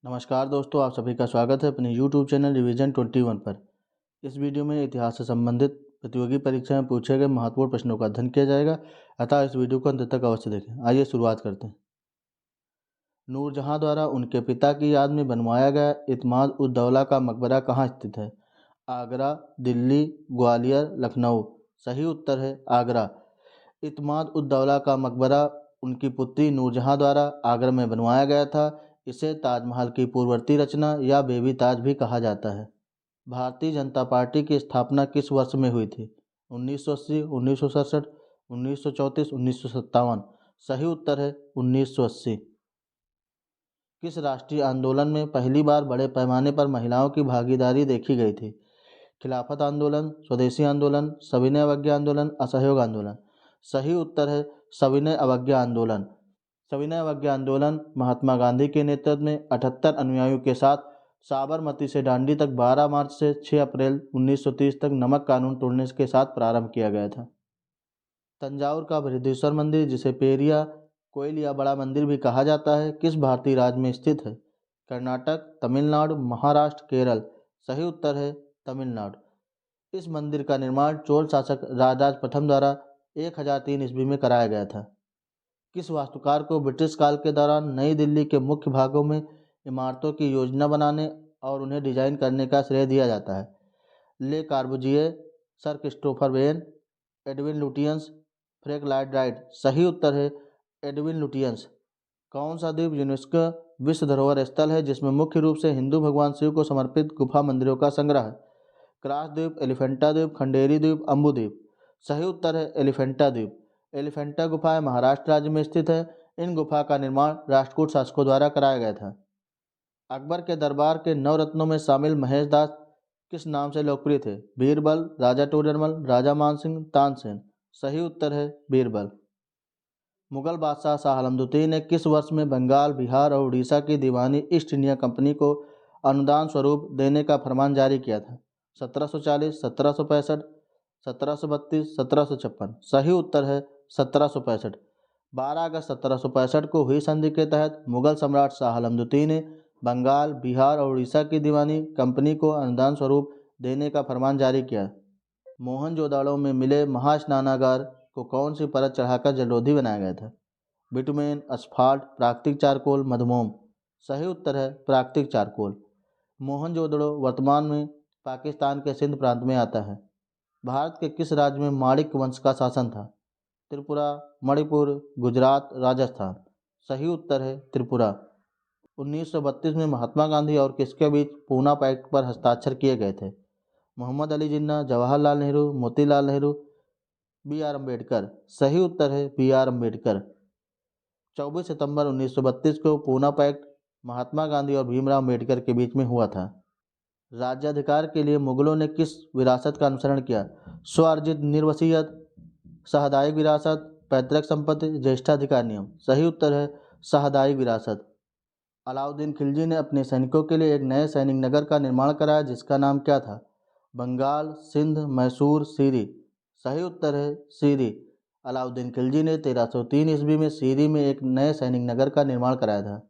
नमस्कार दोस्तों, आप सभी का स्वागत है अपने YouTube चैनल रिवीजन 21 पर। इस वीडियो में इतिहास से संबंधित प्रतियोगी परीक्षा में पूछे गए महत्वपूर्ण प्रश्नों का अध्ययन किया जाएगा, अतः इस वीडियो को अंत तक अवश्य देखें। आइए शुरुआत करते हैं। नूरजहां द्वारा उनके पिता की याद में बनवाया गया इत्माद उद दौला का मकबरा कहाँ स्थित है? आगरा, दिल्ली, ग्वालियर, लखनऊ। सही उत्तर है आगरा। इत्माद उद दौला का मकबरा उनकी पुत्री नूरजहां द्वारा आगरा में बनवाया गया था। इसे ताजमहल की पूर्ववर्ती रचना या बेबी ताज भी कहा जाता है। भारतीय जनता पार्टी की स्थापना किस वर्ष में हुई थी? 1980, 1967, 1934, 1957। सही उत्तर है 1980। किस राष्ट्रीय आंदोलन में पहली बार बड़े पैमाने पर महिलाओं की भागीदारी देखी गई थी? खिलाफत आंदोलन, स्वदेशी आंदोलन, सविनय अवज्ञा आंदोलन, असहयोग आंदोलन। सही उत्तर है सविनय अवज्ञा आंदोलन। सविनय अवज्ञा आंदोलन महात्मा गांधी के नेतृत्व में 78 अनुयायियों के साथ साबरमती से दांडी तक 12 मार्च से 6 अप्रैल 1930 तक नमक कानून तोड़ने के साथ प्रारंभ किया गया था। तंजावुर का बृहदीश्वर मंदिर, जिसे पेरिया कोयल या बड़ा मंदिर भी कहा जाता है, किस भारतीय राज्य में स्थित है? कर्नाटक, तमिलनाडु, महाराष्ट्र, केरल। सही उत्तर है तमिलनाडु। इस मंदिर का निर्माण चोल शासक राजराज प्रथम द्वारा 1003 ईस्वी में कराया गया था। किस वास्तुकार को ब्रिटिश काल के दौरान नई दिल्ली के मुख्य भागों में इमारतों की योजना बनाने और उन्हें डिजाइन करने का श्रेय दिया जाता है? Le Corbusier, sir Christopher Wren, Edwin Lutyens, Frank Lloyd Wright. सही उत्तर है एडविन लुटियंस। कौन सा द्वीप यूनेस्को विश्व धरोहर स्थल है जिसमें मुख्य रूप से हिंदू भगवान शिव को समर्पित गुफा मंदिरों का संग्रह है? क्रास द्वीप, एलिफेंटा द्वीप, खंडेरी द्वीप, अम्बू द्वीप। सही उत्तर है एलिफेंटा द्वीप। एलिफेंटा गुफाएं महाराष्ट्र राज्य में स्थित है। इन गुफा का निर्माण राष्ट्रकूट शासकों द्वारा कराया गया था। अकबर के दरबार के नवरत्नों में शामिल महेश दास किस नाम से लोकप्रिय थे? बीरबल, राजा टोडरमल, राजा मानसिंह, तानसेन। सही उत्तर है बीरबल। मुगल बादशाह शाह आलम द्वितीय ने किस वर्ष में बंगाल, बिहार और उड़ीसा की दीवानी ईस्ट इंडिया कंपनी को अनुदान स्वरूप देने का फरमान जारी किया था? 1740, 1765, 1732, 1756। सही उत्तर है 1765। 12 अगस्त 1765 को हुई संधि के तहत मुगल सम्राट शाह आलम द्वितीय ने बंगाल, बिहार और उड़ीसा की दीवानी कंपनी को अनुदान स्वरूप देने का फरमान जारी किया। मोहनजोदाड़ो में मिले महास्नानागार को कौन सी परत चढ़ाकर जलरोधी बनाया गया था? बिटुमेन, असफाल्ट, प्राकृतिक चारकोल, मधुमोम। सही उत्तर है प्राकृतिक चारकोल। मोहनजोदड़ो वर्तमान में पाकिस्तान के सिंध प्रांत में आता है। भारत के किस राज्य में माणिक वंश का शासन था? त्रिपुरा, मणिपुर, गुजरात, राजस्थान। सही उत्तर है त्रिपुरा। 1932 में महात्मा गांधी और किसके बीच पूना पैक्ट पर हस्ताक्षर किए गए थे? Mohammad Ali Jinnah, Jawaharlal Nehru, Motilal Nehru, B are Ambedkar. सही उत्तर है बी आर अम्बेडकर। 24 सितंबर 1932 को पूना पैक्ट महात्मा गांधी और भीमराव अम्बेडकर के बीच में हुआ था। राज्याधिकार के लिए मुगलों ने किस विरासत का अनुसरण किया? स्वार्जित निर्वसीयत, सामुदायिक विरासत, पैतृक संपत्ति, ज्येष्ठाधिकार नियम। सही उत्तर है सामुदायिक विरासत। अलाउद्दीन खिलजी ने अपने सैनिकों के लिए एक नए सैनिक नगर का निर्माण कराया जिसका नाम क्या था? बंगाल, सिंध, मैसूर, सीरी। सही उत्तर है सीरी। अलाउद्दीन खिलजी ने 1303 ईस्वी में सीरी में एक नए सैनिक नगर का निर्माण कराया था।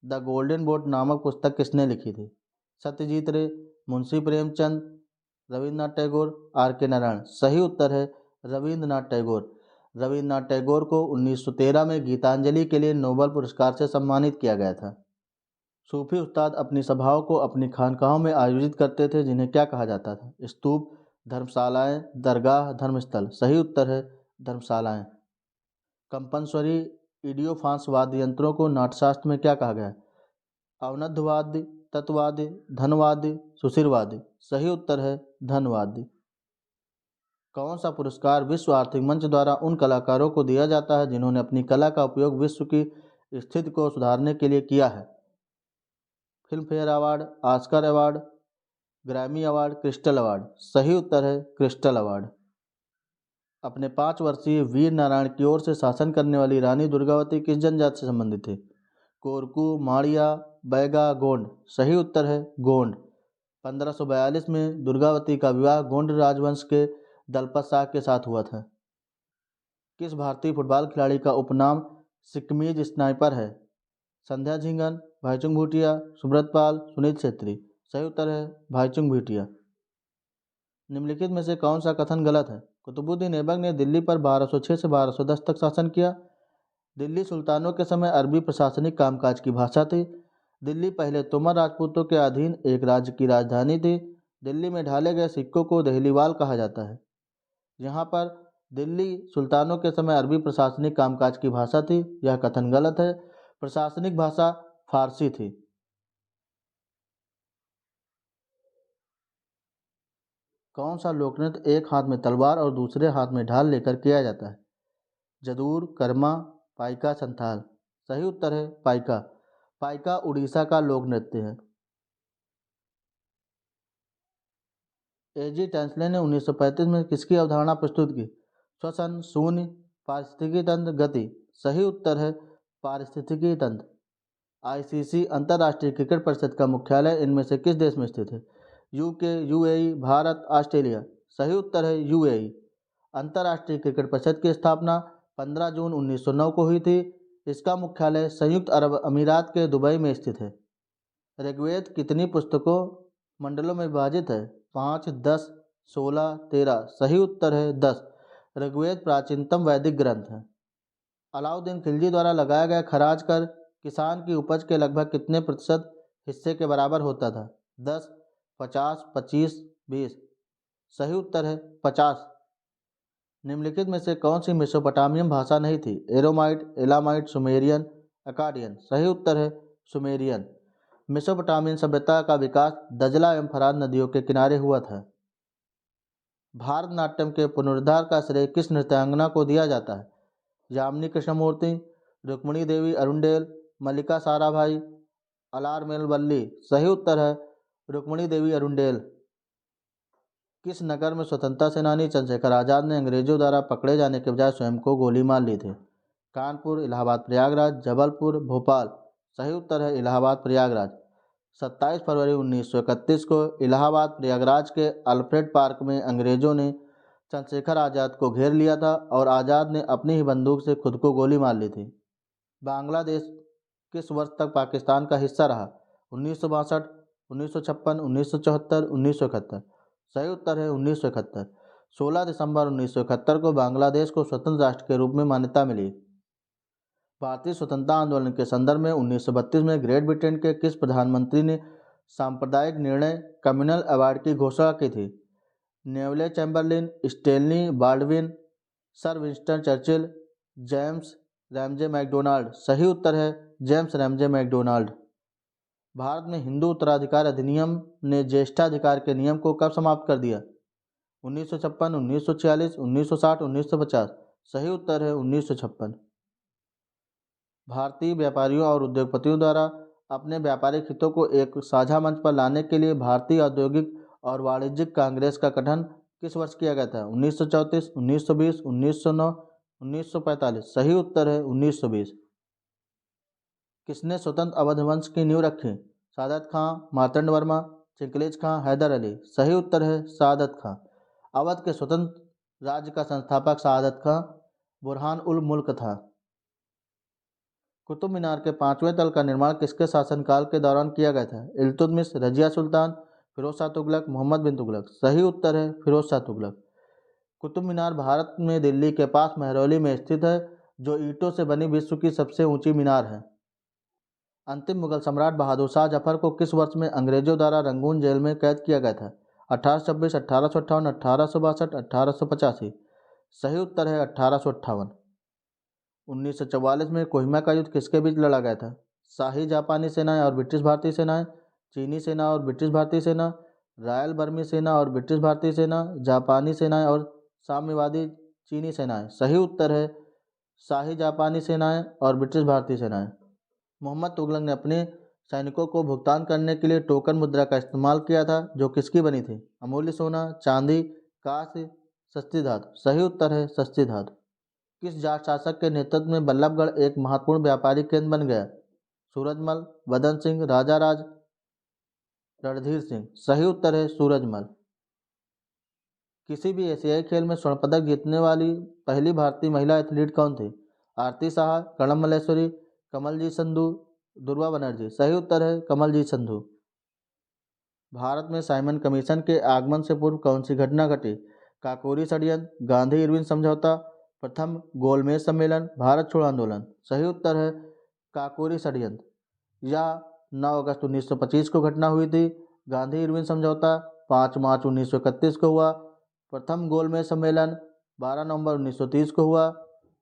द गोल्डन बोट नामक पुस्तक किसने लिखी थी? सत्यजीत रे, मुंशी प्रेमचंद, रविन्द्रनाथ टैगोर, आर के नारायण। सही उत्तर है रविन्द्रनाथ टैगोर। रविन्द्रनाथ टैगोर को 1913 में गीतांजलि के लिए नोबेल पुरस्कार से सम्मानित किया गया था। सूफी उस्ताद अपनी सभाओं को अपनी खानकाहों में आयोजित करते थे जिन्हें क्या कहा जाता था? स्तूप, धर्मशालाएं, दरगाह, धर्मस्थल। सही उत्तर है धर्मशालाएं। कंपनस्वरी इडियोफांस वाद्य यंत्रों को नाट्यशास्त्र में क्या कहा गया है? अवनद्धवाद्य, तत्वाद्य, धनवाद्य, सुशिरवाद्य। सही उत्तर है धनवाद्य। कौन सा पुरस्कार विश्व आर्थिक मंच द्वारा उन कलाकारों को दिया जाता है जिन्होंने अपनी कला का उपयोग विश्व की स्थिति को सुधारने के लिए किया है? Film fair award, Oscar award, Grammy award, crystal award. सही उत्तर है क्रिस्टल अवार्ड। अपने 5 वर्षीय वीर नारायण की ओर से शासन करने वाली रानी दुर्गावती किस जनजाति से संबंधित थे? कोरकू, माड़िया, बैगा, गोंड। सही उत्तर है गोंड। 1542 में दुर्गावती का विवाह गोंड राजवंश के दलपत शाह के साथ हुआ था। किस भारतीय फुटबॉल खिलाड़ी का उपनाम सिक्कीमीज स्नाइपर है? संध्या झिंगन, भाईचुंग भूटिया, सुब्रत पाल, सुनील छेत्री। सही उत्तर है भाईचुंग भूटिया। निम्नलिखित में से कौन सा कथन गलत है? कुतुबुद्दीन ऐबक ने दिल्ली पर 1206 से 1210 तक शासन किया। दिल्ली सुल्तानों के समय अरबी प्रशासनिक कामकाज की भाषा थी। दिल्ली पहले तोमर राजपूतों के अधीन एक राज्य की राजधानी थी। दिल्ली में ढाले गए सिक्कों को दहलीवाल कहा जाता है। यहाँ पर दिल्ली सुल्तानों के समय अरबी प्रशासनिक कामकाज की भाषा थी, यह कथन गलत है। प्रशासनिक भाषा फारसी थी। कौन सा लोकनृत्य एक हाथ में तलवार और दूसरे हाथ में ढाल लेकर किया जाता है? जदूर, कर्मा, पाइका, संथाल। सही उत्तर है पाइका। पाइका उड़ीसा का लोक नृत्य है। एजी टेंसले ने 1935 में किसकी अवधारणा प्रस्तुत की? श्वसन, शून्य, पारिस्थितिकी तंत्र, गति। सही उत्तर है पारिस्थितिकी तंत्र। आईसीसी अंतर्राष्ट्रीय क्रिकेट परिषद का मुख्यालय इनमें से किस देश में स्थित है? UK, UAE, Bharat, Australia. सही उत्तर है यूएई। अंतर्राष्ट्रीय क्रिकेट परिषद की स्थापना 15 जून 1909 को हुई थी। इसका मुख्यालय संयुक्त अरब अमीरात के दुबई में स्थित है। ऋग्वेद कितनी पुस्तकों मंडलों में विभाजित है? 5, 10, 16, 13। सही उत्तर है 10। ऋग्वेद प्राचीनतम वैदिक ग्रंथ है। अलाउद्दीन खिलजी द्वारा लगाया गया खराज कर किसान की उपज के लगभग कितने प्रतिशत हिस्से के बराबर होता था? 10, 50, 25, 20। सही उत्तर है 50। निम्नलिखित में से कौन सी मेसोपोटामियन भाषा नहीं थी? एरोमाइट, एलामाइट, सुमेरियन, अकाडियन। सही उत्तर है सुमेरियन। मेसोपोटामियन सभ्यता का विकास दजला एवं फरात नदियों के किनारे हुआ था। भारतनाट्यम के पुनरुद्धार का श्रेय किस नृत्यांगना को दिया जाता है? यामिनी कृष्णमूर्ति, रुक्मिणी देवी अरुंडेल, मल्लिका साराभाई, अलारमेल वल्ली। सही उत्तर है रुक्मिणी देवी अरुंडेल। किस नगर में स्वतंत्रता सेनानी चंद्रशेखर आज़ाद ने अंग्रेजों द्वारा पकड़े जाने के बजाय स्वयं को गोली मार ली थी? कानपुर, इलाहाबाद, प्रयागराज, जबलपुर, भोपाल। सही उत्तर है इलाहाबाद प्रयागराज। 27 फरवरी 1931 को इलाहाबाद प्रयागराज के अल्फ्रेड पार्क में अंग्रेजों ने चंद्रशेखर आज़ाद को घेर लिया था और आज़ाद ने अपनी ही बंदूक से खुद को गोली मार ली थी। बांग्लादेश किस वर्ष तक पाकिस्तान का हिस्सा रहा? 1962, 1956, 1974, 1971। सही उत्तर है 1971। 16 दिसंबर 1971 को बांग्लादेश को स्वतंत्र राष्ट्र के रूप में मान्यता मिली। भारतीय स्वतंत्रता आंदोलन के संदर्भ में 1932 में ग्रेट ब्रिटेन के किस प्रधानमंत्री ने सांप्रदायिक निर्णय कम्युनल अवार्ड की घोषणा की थी? Neville Chamberlain, Stanley Baldwin, sir Winston Churchill, James Ramsay MacDonald. सही उत्तर है जेम्स रैमजे मैकडोनाल्ड। भारत में हिंदू उत्तराधिकार अधिनियम ने ज्येष्ठाधिकार के नियम को कब समाप्त कर दिया? 1956, 1946, 1960, 1950। सही उत्तर है 1956। भारतीय व्यापारियों और उद्योगपतियों द्वारा अपने व्यापारिक हितों को एक साझा मंच पर लाने के लिए भारतीय औद्योगिक और वाणिज्यिक कांग्रेस का गठन किस वर्ष किया गया था? 1934, 1920, 1909, 1945। सही उत्तर है 1920। किसने स्वतंत्र अवध वंश की नींव रखी? सादत खां, मार्तंड वर्मा, चिंकलेज खां, हैदर अली। सही उत्तर है सादत खां। अवध के स्वतंत्र राज्य का संस्थापक सादत खां बुरहान उल मुल्क था। कुतुब मीनार के 5वें तल का निर्माण किसके शासनकाल के दौरान किया गया था? इल्तुतमिश, रजिया सुल्तान, फिरोज शाह तुगलक, मोहम्मद बिन तुगलक। सही उत्तर है फिरोज शाह तुगलक। कुतुब मीनार भारत में दिल्ली के पास महरौली में स्थित है, जो ईंटों से बनी विश्व की सबसे ऊंची मीनार है। अंतिम मुगल सम्राट बहादुर शाह जफर को किस वर्ष में अंग्रेजों द्वारा रंगून जेल में कैद किया गया था? 1826, 1858, 1862, 1885। सही उत्तर है 1858। 1944 में कोहिमा का युद्ध किसके बीच लड़ा गया था? शाही जापानी सेनाएं और ब्रिटिश भारतीय सेनाएं, चीनी सेना और ब्रिटिश भारतीय सेना, रॉयल बर्मी सेना और ब्रिटिश भारतीय सेना, जापानी सेनाएं और साम्यवादी चीनी सेनाएं। सही उत्तर है शाही जापानी सेनाएं और ब्रिटिश भारतीय सेनाएं। मोहम्मद तुगलक ने अपने सैनिकों को भुगतान करने के लिए टोकन मुद्रा का इस्तेमाल किया था, जो किसकी बनी थी? अमूल्य सोना, चांदी, कांस्य, सस्ती धातु। सही उत्तर है सस्ती धातु। किस जाट शासक के नेतृत्व में बल्लभगढ़ एक महत्वपूर्ण व्यापारिक केंद्र बन गया? सूरजमल, वदन सिंह, राजाराज, रणधीर सिंह। सही उत्तर है सूरजमल। किसी भी एशियाई खेल में स्वर्ण पदक जीतने वाली पहली भारतीय महिला एथलीट कौन थी? आरती साहा, कर्णम मल्लेश्वरी, कमलजीत संधू, दुर्गा बनर्जी। सही उत्तर है कमलजीत संधू। भारत में साइमन कमीशन के आगमन से पूर्व कौन सी घटना घटी? काकोरी षड्यंत्र, गांधी इरविन समझौता, प्रथम गोलमेज सम्मेलन, भारत छोड़ो आंदोलन। सही उत्तर है काकोरी षड्यंत्र। यह 9 अगस्त 1925 को घटना हुई थी। गांधी इरविन समझौता 5 मार्च 1931 को हुआ। प्रथम गोलमेज सम्मेलन 12 नवंबर 1930 को हुआ।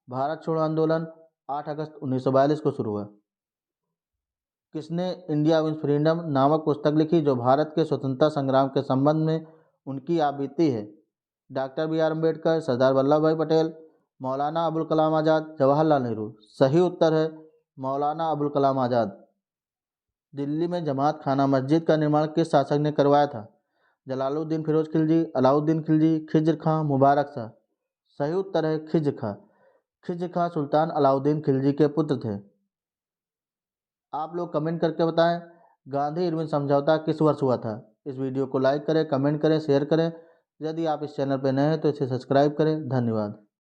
भारत छोड़ो आंदोलन 8 अगस्त 1942 को शुरू हुआ। किसने इंडिया विंस फ्रीडम नामक पुस्तक लिखी जो भारत के स्वतंत्रता संग्राम के संबंध में उनकी आपत्ति है? Doctor B are Ambedkar, Sardar Vallabh भाई पटेल, मौलाना अबुल कलाम आज़ाद, जवाहरलाल नेहरू। सही उत्तर है मौलाना अबुल कलाम आज़ाद। दिल्ली में जमात खाना मस्जिद का निर्माण किस शासक ने करवाया था? जलालुद्दीन फिरोज खिलजी, अलाउद्दीन खिलजी, खिज्र खां, मुबारक शाह। सही उत्तर है खिज्र खां। खिज्र खां सुल्तान अलाउद्दीन खिलजी के पुत्र थे। आप लोग कमेंट करके बताएं गांधी इरविन समझौता किस वर्ष हुआ था। इस वीडियो को लाइक करें, कमेंट करें, शेयर करें। यदि आप इस चैनल पर नए हैं तो इसे सब्सक्राइब करें। धन्यवाद।